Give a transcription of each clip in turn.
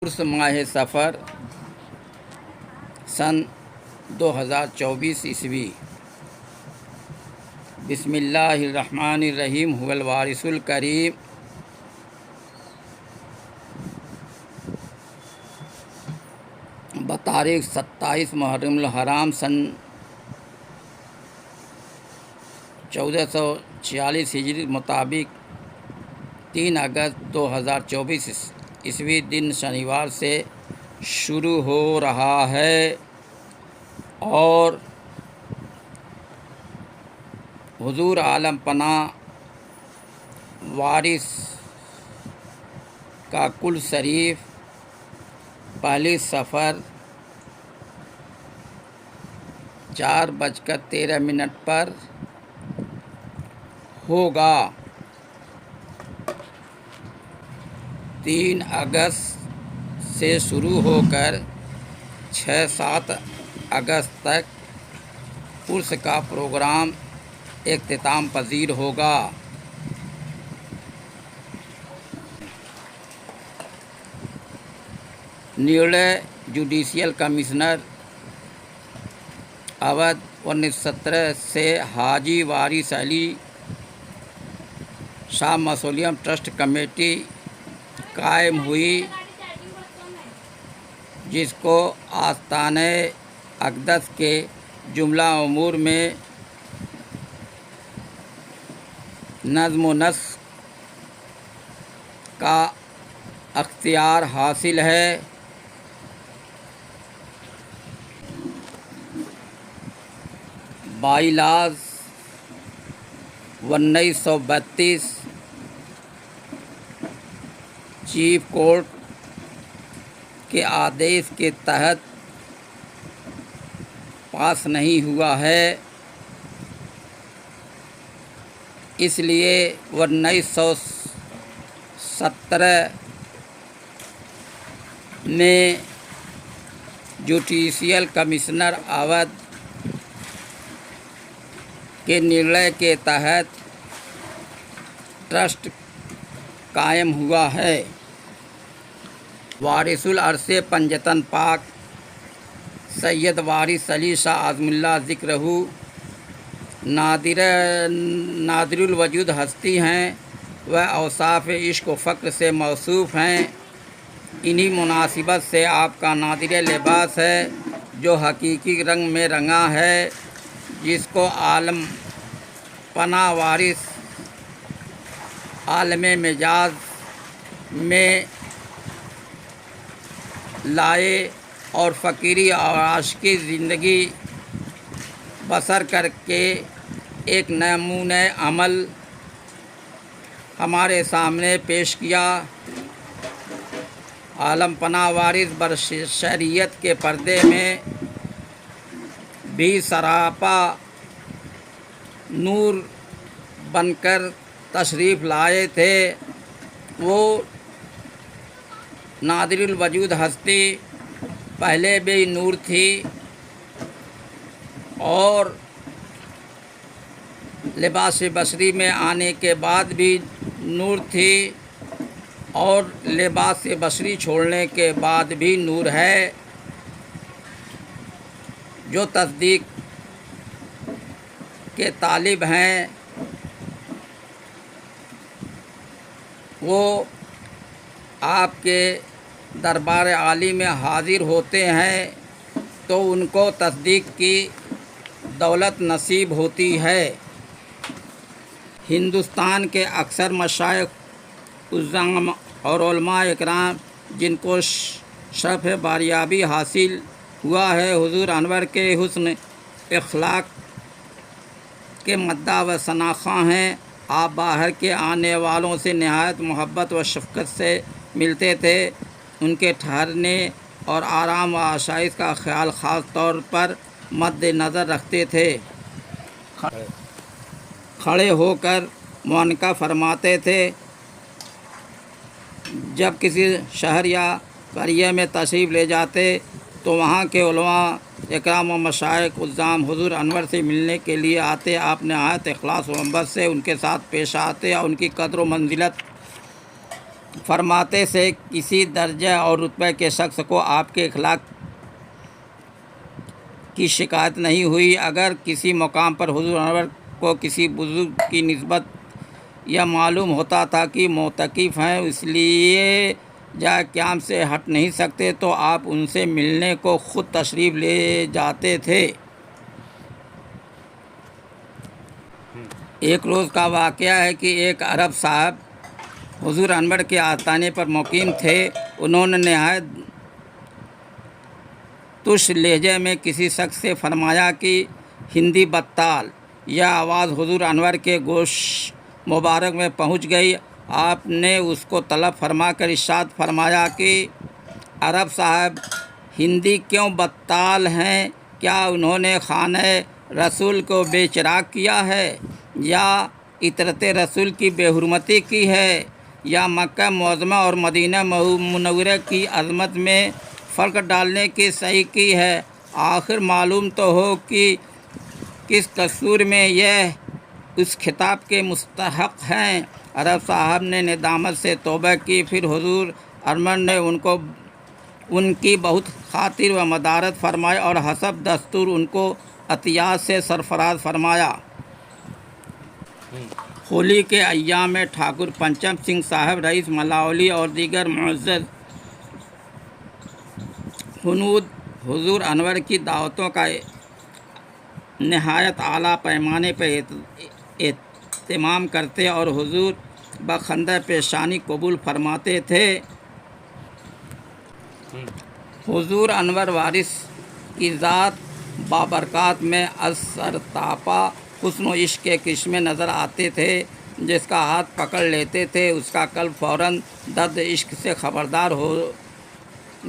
عرس ماہ سفر سن 2024 عیسوی۔ بسم اللہ الرحمن الرحیم هو الوارث الکریم۔ بتاریخ 27 محرم الحرام سن 1446 ہجری مطابق 3 اگست 2024 عیسوی دن شنیوار سے شروع ہو رہا ہے اور حضور عالم پناہ وارث کا کل شریف پہلی سفر 4:13 پر ہوگا۔ 3 اگست سے شروع ہو کر 6-7 اگست تک عرس کا پروگرام اختتام پذیر ہوگا۔ نیوڈے جوڈیشل کمشنر اودھ 1917 سے حاجی وارث علی شاہ موسولیم ٹرسٹ کمیٹی قائم ہوئی، جس کو آستانہ اقدس کے جملہ امور میں نظم و نسق کا اختیار حاصل ہے۔ بائی لاز 1932 چیف کورٹ کے آدیش کے تحت پاس نہیں ہوا ہے، اس لیے 1917 میں جوڈیشل کمشنر اودھ کے نرنے کے تحت ٹرسٹ قائم ہوا ہے۔ وارث العرش پنجتن پاک سید وارث علی شاہ اعظم اللہ ذکرہ نادر الوجود ہستی ہیں، وہ اوصاف عشق و فقر سے موصوف ہیں۔ انہی مناسبت سے آپ کا نادر لباس ہے جو حقیقی رنگ میں رنگا ہے، جس کو عالم پناہ وارث عالم مجاز میں لائے اور فقیری اور عاشقی زندگی بسر کر کے ایک نمونۂ عمل ہمارے سامنے پیش کیا۔ عالم پناہ وارث برشریت کے پردے میں بھی سراپا نور بن کر تشریف لائے تھے۔ وہ نادر الوجود ہستی پہلے بھی نور تھی اور لباس بشری میں آنے کے بعد بھی نور تھی، اور لباس بشری چھوڑنے کے بعد بھی نور ہے۔ جو تصدیق کے طالب ہیں وہ آپ کے دربار عالی میں حاضر ہوتے ہیں تو ان کو تصدیق کی دولت نصیب ہوتی ہے۔ ہندوستان کے اکثر مشائخ اعظم اور علماء اکرام جن کو شرف باریابی حاصل ہوا ہے، حضور انور کے حسن اخلاق کے مداح و ثناخواں ہیں۔ آپ باہر کے آنے والوں سے نہایت محبت و شفقت سے ملتے تھے، ان کے ٹھہرنے اور آرام و آسائش کا خیال خاص طور پر مد نظر رکھتے تھے۔ کھڑے ہو کر معانقہ فرماتے تھے۔ جب کسی شہر یا قریے میں تشریف لے جاتے تو وہاں کے علماء اکرام و مشائخ اعظام حضور انور سے ملنے کے لیے آتے۔ آپ نہایت اخلاص و محبت سے ان کے ساتھ پیش آتے اور ان کی قدر و منزلت فرماتے سے کسی درجہ اور رتبے کے شخص کو آپ کے اخلاق کی شکایت نہیں ہوئی۔ اگر کسی مقام پر حضور انور کو کسی بزرگ کی نسبت یہ معلوم ہوتا تھا کہ معتکف ہیں، اس لیے جائے قیام سے ہٹ نہیں سکتے، تو آپ ان سے ملنے کو خود تشریف لے جاتے تھے۔ ایک روز کا واقعہ ہے کہ ایک عرب صاحب حضور انور کے آستانے پر مقیم تھے۔ انہوں نے نہایت تش لہجے میں کسی شخص سے فرمایا کہ ہندی بطال۔ یہ آواز حضور انور کے گوش مبارک میں پہنچ گئی۔ آپ نے اس کو طلب فرما کر ارشاد فرمایا کہ عرب صاحب ہندی کیوں بطال ہیں؟ کیا انہوں نے خانہ رسول کو بے چراغ کیا ہے، یا عطرت رسول کی بے حرمتی کی ہے، یا مکہ معظمہ اور مدینہ منورہ کی عظمت میں فرق ڈالنے کی صحیح کی ہے؟ آخر معلوم تو ہو کہ کس قصور میں یہ اس خطاب کے مستحق ہیں۔ عرب صاحب نے ندامت سے توبہ کی۔ پھر حضور انور نے ان کی بہت خاطر و مدارت فرمائی اور حسب دستور ان کو عطیات سے سرفراز فرمایا۔ ہولی کے ایام میں ٹھاکر پنچم سنگھ صاحب، رئیس ملاولی اور دیگر معزز ہنود حضور انور کی دعوتوں کا نہایت اعلیٰ پیمانے پر اہتمام کرتے اور حضور بخندہ پیشانی قبول فرماتے تھے۔ حضور انور وارث کی ذات بابرکات میں ازسرتاپا حسن و عشق کے کرشمے نظر آتے تھے۔ جس کا ہاتھ پکڑ لیتے تھے اس کا قلب فوراً درد عشق سے خبردار ہو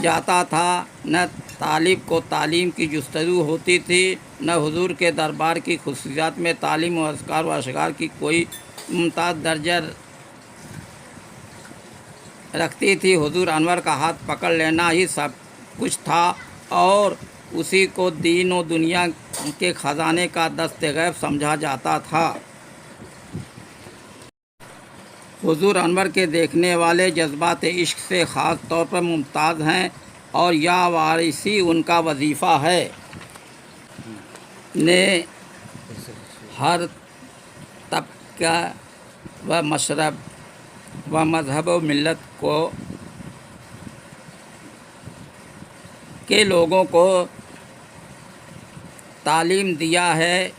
جاتا تھا۔ نہ طالب کو تعلیم کی جستجو ہوتی تھی، نہ حضور کے دربار کی خصوصیات میں تعلیم و اذکار و اشعار کی کوئی ممتاز درجہ رکھتی تھی۔ حضور انور کا ہاتھ پکڑ لینا ہی سب کچھ تھا، اور اسی کو دین و دنیا کے خزانے کا دست غیب سمجھا جاتا تھا۔ حضور انور کے دیکھنے والے جذبات عشق سے خاص طور پر ممتاز ہیں، اور یا وارثی ان کا وظیفہ ہے۔ نے ہر طبقہ و مشرب و مذہب و ملت کے لوگوں کو تعلیم دیا ہے۔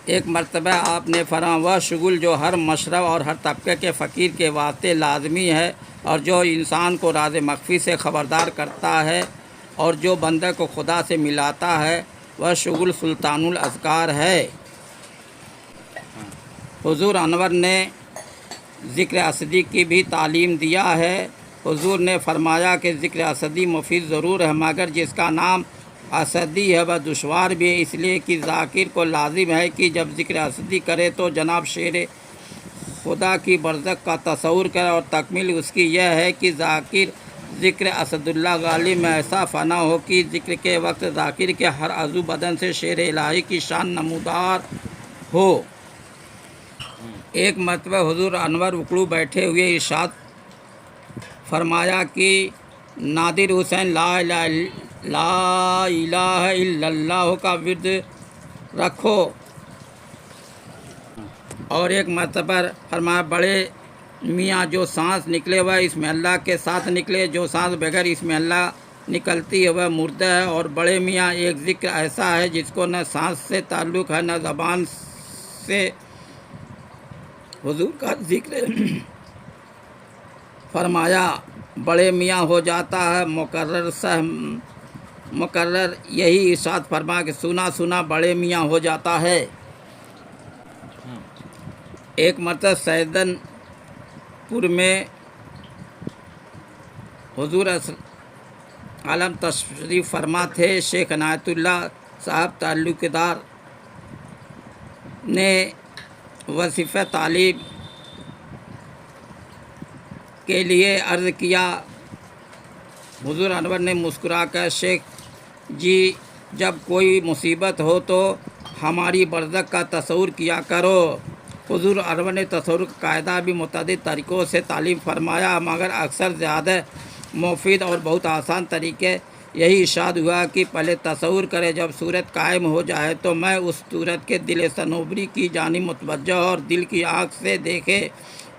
ایک مرتبہ آپ نے فرمایا، وہ شغل جو ہر مشرب اور ہر طبقے کے فقیر کے واسطے لازمی ہے، اور جو انسان کو راز مخفی سے خبردار کرتا ہے، اور جو بندے کو خدا سے ملاتا ہے، وہ شغل سلطان الاذکار ہے۔ حضور انور نے ذکر اسدی کی بھی تعلیم دیا ہے۔ حضور نے فرمایا کہ ذکر اسدی مفید ضرور ہے، مگر جس کا نام اسدی ہے وہ دشوار بھی ہے، اس لیے کہ ذاکر کو لازم ہے کہ جب ذکر اسدی کرے تو جناب شیر خدا کی برزخ کا تصور کرے، اور تکمیل اس کی یہ ہے کہ ذاکر ذکر اسد اللہ غالب میں ایسا فنا ہو کہ ذکر کے وقت ذاکر کے ہر عضو بدن سے شیر الہی کی شان نمودار ہو۔ ایک مرتبہ حضور انور اکڑو بیٹھے ہوئے ارشاد فرمایا کہ نادر حسین لا الہ الا اللہ کا ورد رکھو، اور ایک مرتبہ فرمایا بڑے میاں جو سانس نکلے وہ اس میں اللہ کے ساتھ نکلے، جو سانس بغیر اس میں اللہ نکلتی ہے وہ مردہ ہے، اور بڑے میاں ایک ذکر ایسا ہے جس کو نہ سانس سے تعلق ہے نہ زبان سے۔ حضور کا ذکر فرمایا بڑے میاں ہو جاتا ہے مقرر، یہی ارشاد فرما کہ سنا سنا بڑے میاں ہو جاتا ہے۔ ایک مرتبہ سیدن پور میں حضور عالم تشریف فرما تھے۔ شیخ عنایت اللہ صاحب تعلق دار نے وظیفہ تعلیم کے لیے عرض کیا۔ حضور انور نے مسکرا کر، شیخ جی جب کوئی مصیبت ہو تو ہماری برزخ کا تصور کیا کرو، حضور انور نے تصور کا قاعدہ بھی متعدد طریقوں سے تعلیم فرمایا، مگر اکثر زیادہ مفید اور بہت آسان طریقے یہی ارشاد ہوا کہ پہلے تصور کرے جب صورت قائم ہو جائے تو میں اس صورت کے دل صنوبری کی جانب متوجہ اور دل کی آنکھ سے دیکھے۔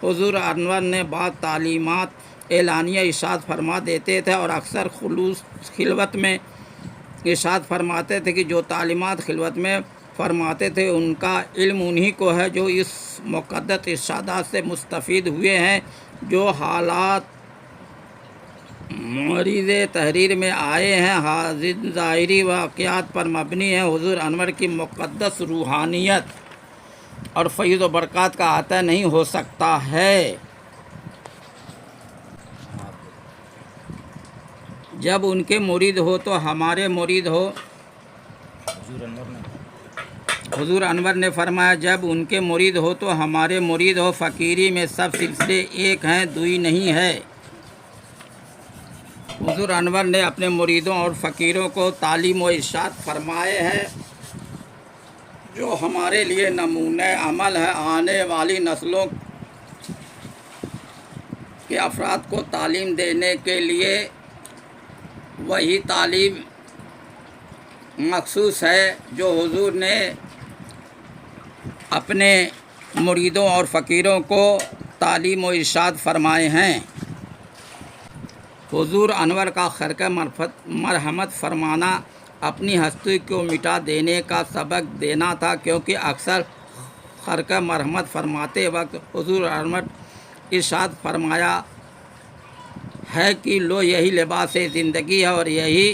حضور انور نے بعض تعلیمات اعلانیہ ارشاد فرما دیتے تھے اور اکثر خلوت میں ارشاد فرماتے تھے کہ جو تعلیمات خلوت میں فرماتے تھے ان کا علم انہی کو ہے جو اس مقدس ارشادات سے مستفید ہوئے ہیں۔ جو حالات مریض تحریر میں آئے ہیں حاضر ظاہری واقعات پر مبنی ہیں۔ حضور انور کی مقدس روحانیت اور فیض و برکات کا عطا نہیں ہو سکتا ہے جب ان کے مرید ہو تو ہمارے مرید ہو۔ حضور انور نے فرمایا جب ان کے مرید ہو تو ہمارے مرید ہو۔ فقیری میں سب سلسلے ایک ہیں، دوئی نہیں ہے۔ حضور انور نے اپنے مریدوں اور فقیروں کو تعلیم و ارشاد فرمائے ہیں جو ہمارے لیے نمونۂ عمل ہے۔ آنے والی نسلوں کے افراد کو تعلیم دینے کے لیے وہی تعلیم مخصوص ہے جو حضور نے اپنے مریدوں اور فقیروں کو تعلیم و ارشاد فرمائے ہیں۔ حضور انور کا خرقہ مرحمت فرمانا اپنی ہستی کو مٹا دینے کا سبق دینا تھا، کیونکہ اکثر خرقہ مرحمت فرماتے وقت حضور انور ارشاد فرمایا ہے کہ لو یہی لباس زندگی ہے اور یہی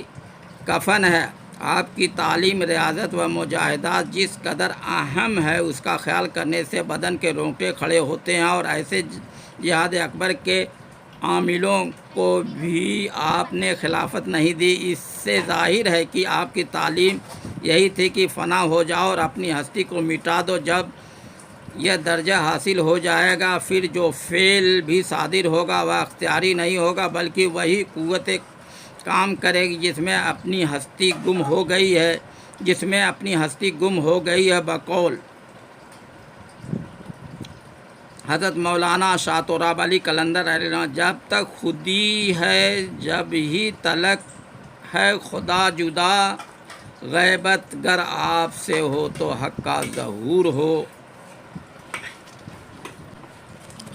کفن ہے۔ آپ کی تعلیم، ریاضت و مجاہدات جس قدر اہم ہے اس کا خیال کرنے سے بدن کے رونگٹے کھڑے ہوتے ہیں، اور ایسے جہاد اکبر کے عاملوں کو بھی آپ نے خلافت نہیں دی۔ اس سے ظاہر ہے کہ آپ کی تعلیم یہی تھی کہ فنا ہو جاؤ اور اپنی ہستی کو مٹا دو۔ جب یہ درجہ حاصل ہو جائے گا پھر جو فعل بھی صادر ہوگا وہ اختیاری نہیں ہوگا بلکہ وہی قوت کام کرے گی جس میں اپنی ہستی گم ہو گئی ہے۔ بقول حضرت مولانا شاہ تراب علی قلندر علیہ السلام، جب تک خودی ہے جب ہی تلک ہے خدا جدا، غیبت گر آپ سے ہو تو حق کا ظہور ہو۔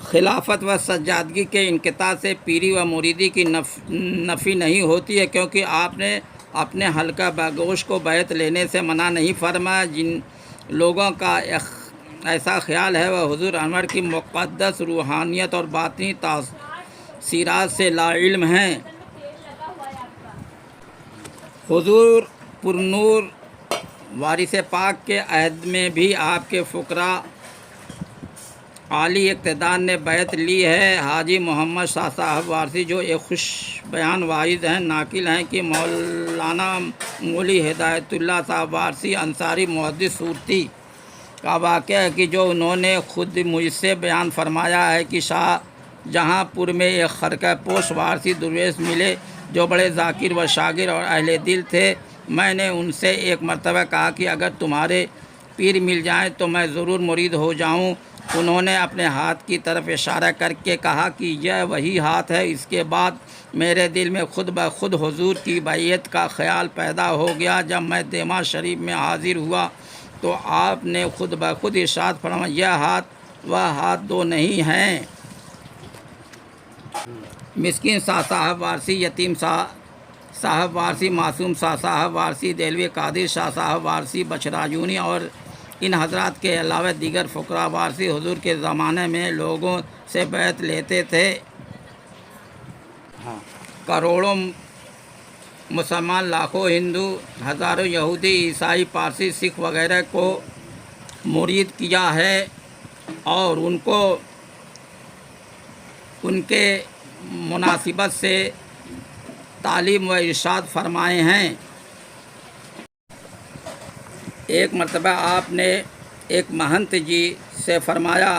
خلافت و سجادگی کے انقطاع سے پیری و مریدی کی نفی نہیں ہوتی ہے، کیونکہ آپ نے اپنے حلقہ باگوش کو بیعت لینے سے منع نہیں فرمایا۔ جن لوگوں کا ایسا خیال ہے وہ حضور انور کی مقدس روحانیت اور باطنی تاثیرات سے لا علم ہیں۔ حضور پرنور وارث پاک کے عہد میں بھی آپ کے فقراء عالی اقتدار نے بیعت لی ہے۔ حاجی محمد شاہ صاحب وارثی جو ایک خوش بیان واعظ ہیں، ناقل ہیں کہ مولانا مولی ہدایت اللہ صاحب وارثی انصاری محدث صورتی کا واقعہ ہے کہ جو انہوں نے خود مجھ سے بیان فرمایا ہے کہ شاہ جہاں پور میں ایک خرقہ پوش وارثی درویش ملے جو بڑے ذاکر و شاگر اور اہل دل تھے۔ میں نے ان سے ایک مرتبہ کہا کہ اگر تمہارے پیر مل جائیں تو میں ضرور مرید ہو جاؤں۔ انہوں نے اپنے ہاتھ کی طرف اشارہ کر کے کہا کہ یہ وہی ہاتھ ہے۔ اس کے بعد میرے دل میں خود بخود حضور کی بیعت کا خیال پیدا ہو گیا۔ جب میں دیما شریف میں حاضر ہوا تو آپ نے خود بخود ارشاد فرمایا یہ ہاتھ وہ ہاتھ دو نہیں ہیں۔ مسکین شاہ صاحب وارثی، یتیم صاحب وارثی، معصوم شاہ صاحب وارثی، دہلوی قادر شاہ صاحب وارثی، بچراجونی اور ان حضرات کے علاوہ دیگر فقراء وارثی حضور کے زمانے میں لوگوں سے بیعت لیتے تھے۔ کروڑوں مسلمان، لاکھوں ہندو، ہزاروں یہودی، عیسائی، پارسی، سکھ وغیرہ کو مرید کیا ہے اور ان کو ان کے مناسبت سے تعلیم و ارشاد فرمائے ہیں۔ ایک مرتبہ آپ نے ایک مہنت جی سے فرمایا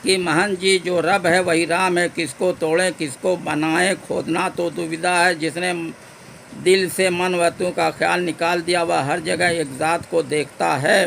کہ مہنت جی جو رب ہے وہی رام ہے، کس کو توڑیں کس کو بنائیں، کھودنا تو دویدھا ہے۔ جس نے دل سے من وطن کا خیال نکال دیا وہ ہر جگہ ایک ذات کو دیکھتا ہے۔